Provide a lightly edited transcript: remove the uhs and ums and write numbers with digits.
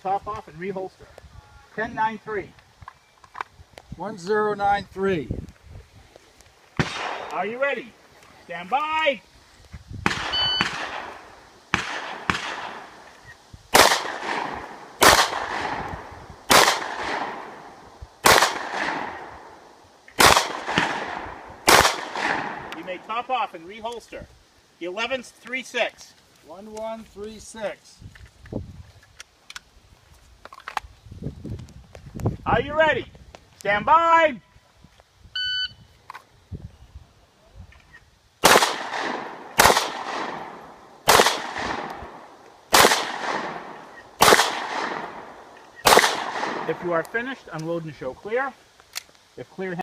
top off and reholster. 10-9-3. 1093. Are you ready? Stand by. You may top off and reholster. 11-3-6. 1136. Are you ready? Stand by. If you are finished, unload and show clear. If clear